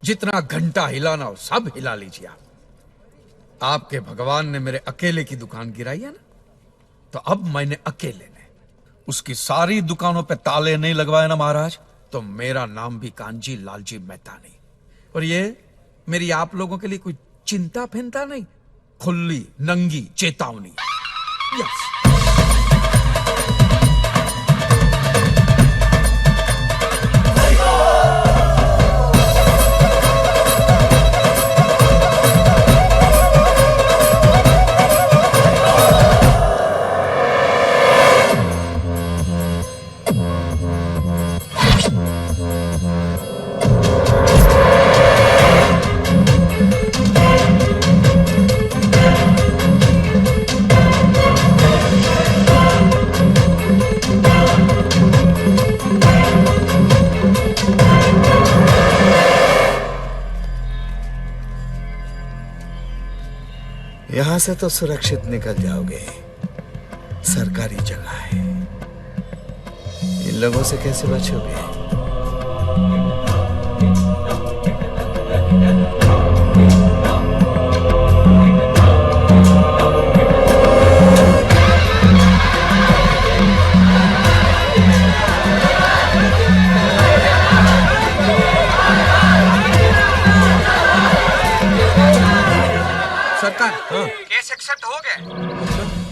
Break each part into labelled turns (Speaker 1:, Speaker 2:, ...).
Speaker 1: जितना घंटा हिलाना हो सब हिला लीजिए आप। आपके भगवान ने मेरे अकेले की दुकान गिराई है ना, तो अब मैंने अकेले ने उसकी सारी दुकानों पे ताले नहीं लगवाए ना महाराज, तो मेरा नाम भी कांजी लालजी मेहता नहीं। और ये मेरी आप लोगों के लिए कोई चिंता फिंता नहीं, खुली नंगी चेतावनी। यस।
Speaker 2: यहां से तो सुरक्षित निकल जाओगे, सरकारी जगह है। इन लोगों से कैसे बचोगे?
Speaker 1: सरकार, केस एक्सेप्ट हो गए।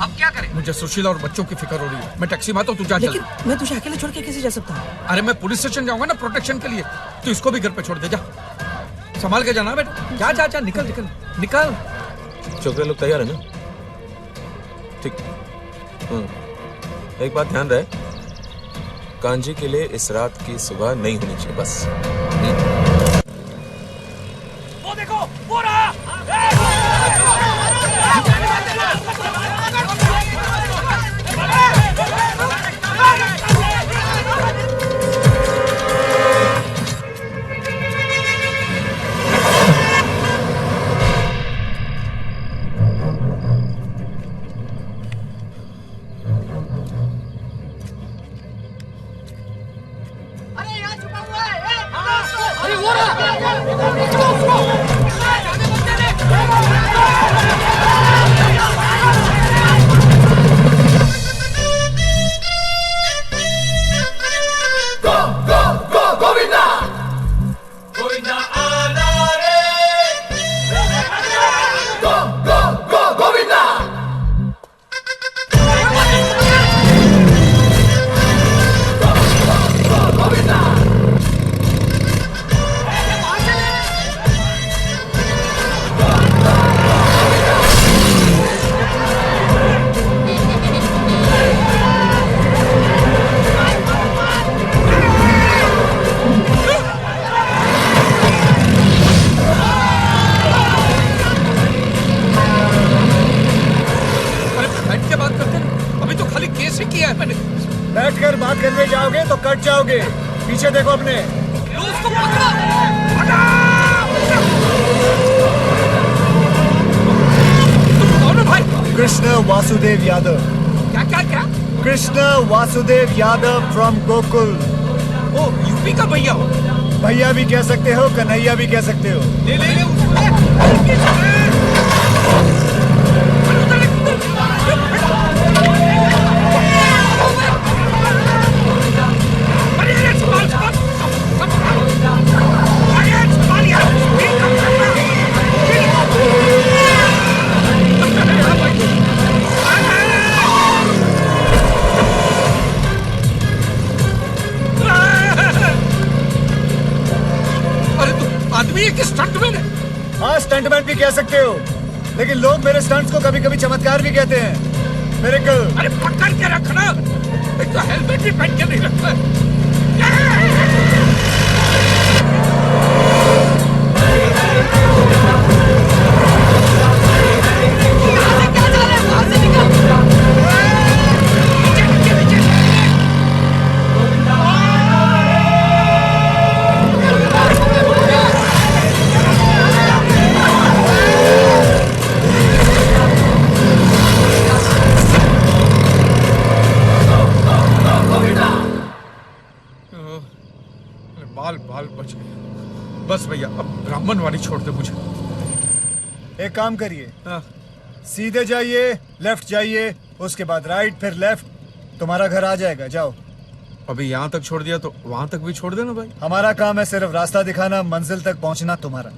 Speaker 1: अब क्या करें? मुझे सुशीला और बच्चों की फिक्र हो रही है। मैं टैक्सी में आता हूं, तू जा।
Speaker 3: लेकिन मैं तुझे अकेले छोड़ के कैसे जा सकता हूँ?
Speaker 1: अरे मैं पुलिस स्टेशन जाऊंगा ना प्रोटेक्शन के लिए, तो इसको भी घर पे छोड़ दे। जा, संभाल के जाना बेटा। जा जा जा, निकल निकल निकल।
Speaker 4: छोकरे लोग तैयार है ना? ठीक। एक बात ध्यान रहे, कांजी के लिए इस रात की सुबह नहीं होनी चाहिए बस।
Speaker 5: वो देखो, वो रहा।
Speaker 2: बैठकर बात करने जाओगे तो कट जाओगे। पीछे देखो अपने।
Speaker 5: उसको पकड़ो।
Speaker 1: तुम कौन हो भाई?
Speaker 2: कृष्ण वासुदेव यादव।
Speaker 1: क्या क्या क्या?
Speaker 2: Krishna Vasudev Yadav from Gokul.
Speaker 1: Oh, UP का भैया हो?
Speaker 2: भैया भी कह सकते हो, कन्हैया भी कह सकते हो।
Speaker 1: ले ले ले उसको। आदमी एक स्टंटमैन है।
Speaker 2: हाँ, स्टंटमैन भी कह सकते हो, लेकिन लोग मेरे स्टंट्स को कभी कभी चमत्कार भी कहते हैं। मेरे को
Speaker 1: अरे पकड़ के रखना, एक तो हेलमेट भी पहन के नहीं रखता। अब ब्राह्मणवाड़ी छोड़ दे मुझे।
Speaker 2: एक काम करिए,
Speaker 1: हाँ।
Speaker 2: सीधे जाइए, लेफ्ट जाइए, उसके बाद राइट, फिर लेफ्ट, तुम्हारा घर आ जाएगा। जाओ।
Speaker 1: अभी यहाँ तक छोड़ दिया तो वहां तक भी छोड़ देना भाई।
Speaker 2: हमारा काम है सिर्फ रास्ता दिखाना, मंजिल तक पहुंचना तुम्हारा।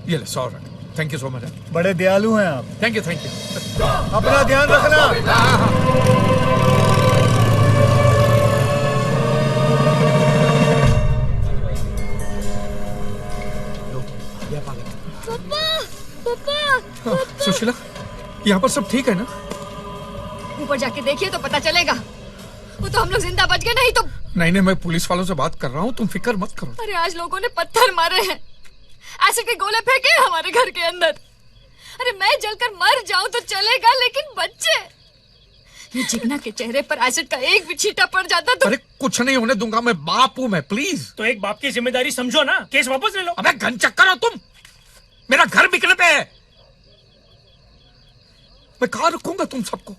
Speaker 1: ये ले 100 रख। Thank you so much.
Speaker 2: बड़े दयालु हैं आप।
Speaker 1: Thank you.
Speaker 2: अपना ध्यान रखना।
Speaker 1: सुशीला, यहाँ पर सब ठीक है ना?
Speaker 6: ऊपर जाके देखिए तो पता चलेगा। वो तो हम लोग जिंदा बच गए, नहीं तो।
Speaker 1: नहीं, मैं पुलिस वालों से बात कर रहा हूँ, तुम फिक्र मत करो।
Speaker 6: अरे आज लोगों ने पत्थर मारे हैं, एसिड के गोले फेंके हैं हमारे घर के अंदर। अरे मैं जलकर मर जाऊं तो चलेगा, लेकिन बच्चे, ये चिकना के चेहरे पर एसिड का एक भी छींटा पड़ जाता तो।
Speaker 1: अरे कुछ नहीं होने दूंगा, मैं बाप हूँ मैं, प्लीज।
Speaker 5: तो एक बाप की जिम्मेदारी समझो ना, केस वापस ले लो।
Speaker 1: अबे गन चक्कर हो तुम, मेरा घर बिकने पे है। मैं कहाँ रखूंगा तुम सबको?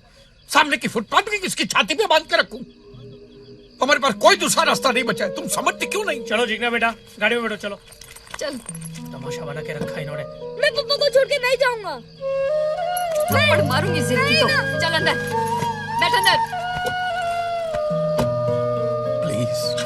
Speaker 1: सामने की फुटपाथ की किसकी छाती पे बांध के रखूं? हमारे पास कोई दूसरा रास्ता नहीं बचा है, तुम समझते क्यों नहीं?
Speaker 5: चलो जिगना बेटा, गाड़ी में बैठो, चलो।
Speaker 6: चल,
Speaker 5: तमाशा बना के रखा इन्होंने।
Speaker 6: मैं पापा को छोड़ के नहीं जाऊंगा। थप्पड़ मारूंगी जिंदगी तो। चल अंदर, बैठ अंदर।
Speaker 1: प्लीज।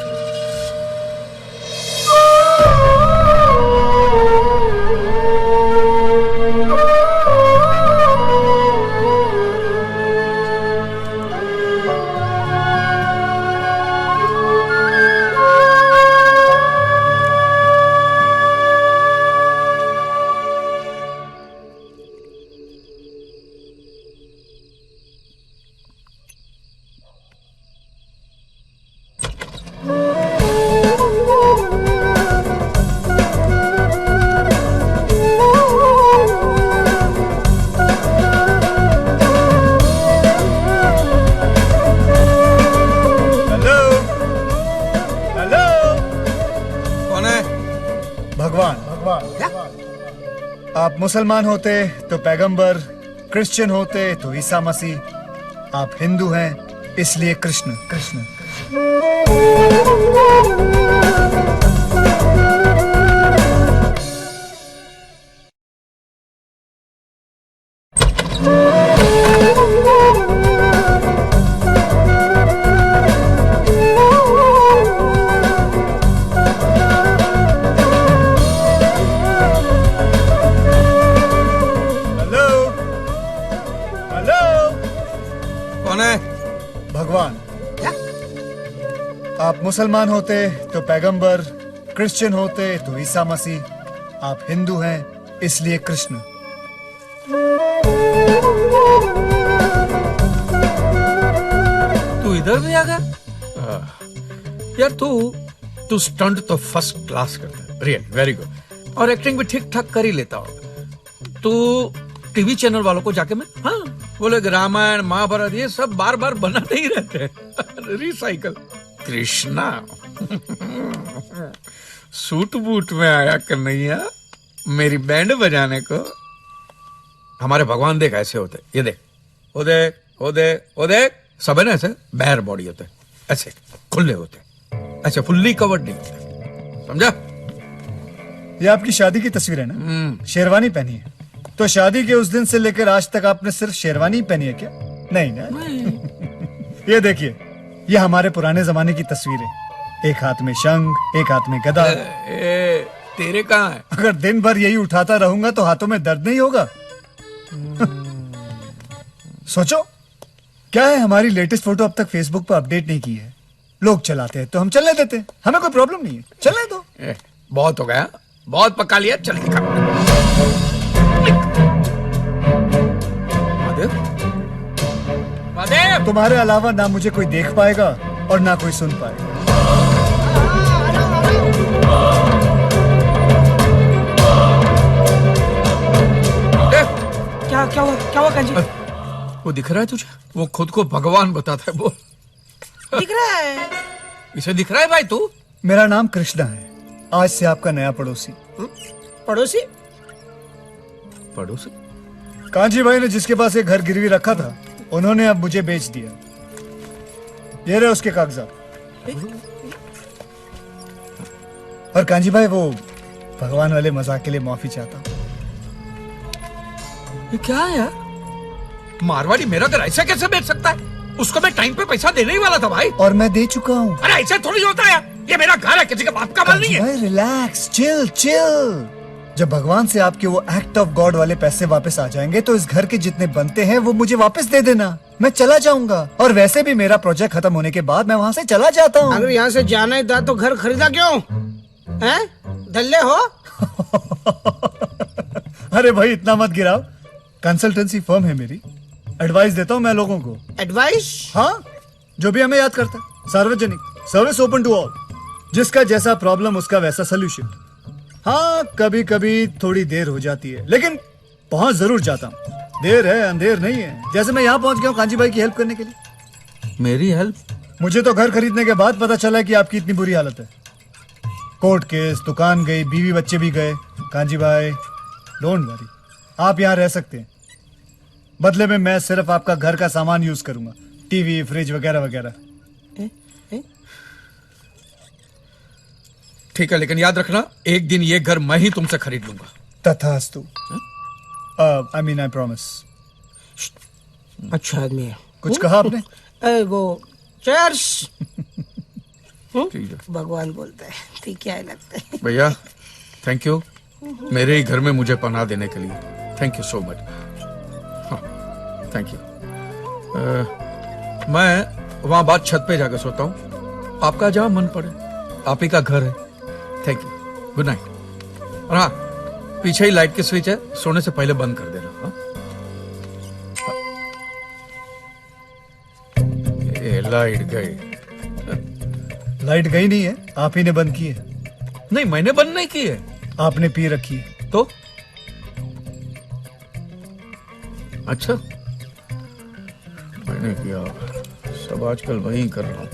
Speaker 2: आप मुसलमान होते तो पैगंबर, क्रिश्चियन होते तो ईसा मसीह, आप हिंदू हैं इसलिए कृष्ण। कृष्ण भगवान। आप मुसलमान होते तो पैगंबर, क्रिश्चियन होते तो ईसा मसीह, आप हिंदू हैं इसलिए कृष्ण।
Speaker 1: तू इधर भी आ गया? यार तू स्टंट तो फर्स्ट क्लास करता है, रियल वेरी गुड, और एक्टिंग भी ठीक ठाक कर ही लेता होगा। तू टीवी चैनल वालों को जाके मैं बोले रामायण महाभारत ये सब बार बार बनाते ही रहते हैं, रिसाइकल। कृष्णा सूट बूट में आया कन्हैया मेरी बैंड बजाने को। हमारे भगवान देख ऐसे होते, ये देख, ओ देख, ओ देख, ओ देख, सब है ना ऐसे बैर बॉडी होते, ऐसे खुले होते, ऐसे फुल्ली कवर्ड नहीं होते, समझा?
Speaker 2: ये आपकी शादी की तस्वीर है ना? शेरवानी पहनी है तो शादी के उस दिन से लेकर आज तक आपने सिर्फ शेरवानी ही पहनी है क्या? नहीं ना? ये देखिए, ये हमारे पुराने जमाने की तस्वीर है। एक हाथ में शंख, एक हाथ में गदा।
Speaker 1: तेरे कहाँ है?
Speaker 2: अगर दिन भर यही उठाता रहूंगा तो हाथों में दर्द नहीं होगा? सोचो, क्या है हमारी लेटेस्ट फोटो अब तक फेसबुक पर अपडेट नहीं की है। लोग चलाते हैं तो हम चलने देते हैं, हमें कोई प्रॉब्लम नहीं है, चलने दो।
Speaker 1: बहुत हो गया, बहुत पका लिया, चल दिखा। महादेव,
Speaker 2: तुम्हारे अलावा ना मुझे कोई देख पाएगा और ना कोई सुन पाएगा।
Speaker 3: क्या हुआ कांजी?
Speaker 1: वो दिख रहा है तुझे? वो खुद को भगवान बताता है, बोल।
Speaker 3: दिख रहा है?
Speaker 1: इसे दिख रहा है भाई तू?
Speaker 2: मेरा नाम कृष्णा है, आज से आपका नया पड़ोसी।
Speaker 3: पड़ोसी?
Speaker 1: पड़ोसी?
Speaker 2: कांजी भाई ने जिसके पास एक घर गिरवी रखा था, उन्होंने अब मुझे बेच दिया। ये रहे उसके कागजात। और कांजी भाई वो भगवान वाले मजाक के लिए माफी चाहता हूँ।
Speaker 1: ये क्या है यार? मारवाड़ी मेरा घर ऐसा कैसे बेच सकता है? उसको मैं टाइम पे पैसा देने ही वाला था भाई।
Speaker 2: और मैं दे चुका हूँ।
Speaker 1: अरे ऐसे थोड़ी होता है, ये मेरा घर है, किसी का बाप का माल नहीं है।
Speaker 2: भाई रिलैक्स, चिल चिल। जब भगवान से आपके वो एक्ट ऑफ गॉड वाले पैसे वापस आ जाएंगे तो इस घर के जितने बनते हैं वो मुझे वापस दे देना। मैं चला जाऊंगा। और वैसे भी मेरा प्रोजेक्ट खत्म होने के बाद मैं वहाँ से चला जाता हूँ।
Speaker 3: अगर यहाँ से जाना ही था तो घर खरीदा क्यों? हैं? दल्ले हो?
Speaker 2: अरे भाई इतना मत गिराओ। कंसल्टेंसी फर्म है मेरी, एडवाइस देता हूँ मैं लोगों को।
Speaker 3: एडवाइस?
Speaker 2: हाँ, जो भी हमें याद करता है। सार्वजनिक, सर्विस ओपन टू ऑल। जिसका जैसा प्रॉब्लम उसका वैसा सोल्यूशन। हाँ, कभी कभी थोड़ी देर हो जाती है लेकिन पहुंच जरूर जाता हूँ। देर है अंधेर नहीं है। जैसे मैं यहाँ पहुंच गया हूँ कांजी भाई की हेल्प करने के लिए।
Speaker 1: मेरी हेल्प?
Speaker 2: मुझे तो घर खरीदने के बाद पता चला कि आपकी इतनी बुरी हालत है। कोर्ट केस, दुकान गई, बीवी बच्चे भी गए। कांजी भाई डोंट वरी, आप यहाँ रह सकते हैं। बदले में मैं सिर्फ आपका घर का सामान यूज करूंगा, टीवी, फ्रिज वगैरह वगैरह।
Speaker 1: ठीक है, लेकिन याद रखना एक दिन ये घर मैं ही तुमसे खरीद लूंगा।
Speaker 2: तथास्तु। I mean I promise.
Speaker 3: अच्छा आदमी है।
Speaker 2: कुछ कहा आपने?
Speaker 3: वो चेयर्स।
Speaker 1: ठीक है
Speaker 3: भगवान बोलता है, ठीक है लगता है।
Speaker 1: भैया, थैंक यू मेरे ही घर में मुझे पनाह देने के लिए। Thank you so much. Thank you. मैं वहां बाद छत पे जाकर सोता हूँ, आपका जहां मन पड़े। आप ही का घर है। Thank you, good night. और हाँ, पीछे ही लाइट की स्विच है, सोने से पहले बंद कर देना। हाँ? ये लाइट गई।
Speaker 2: लाइट गई नहीं है, आप ही ने बंद की है।
Speaker 1: नहीं, मैंने बंद नहीं की है।
Speaker 2: आपने पी रखी है।
Speaker 1: तो अच्छा, मैंने किया। सब आजकल वही कर रहा हूं।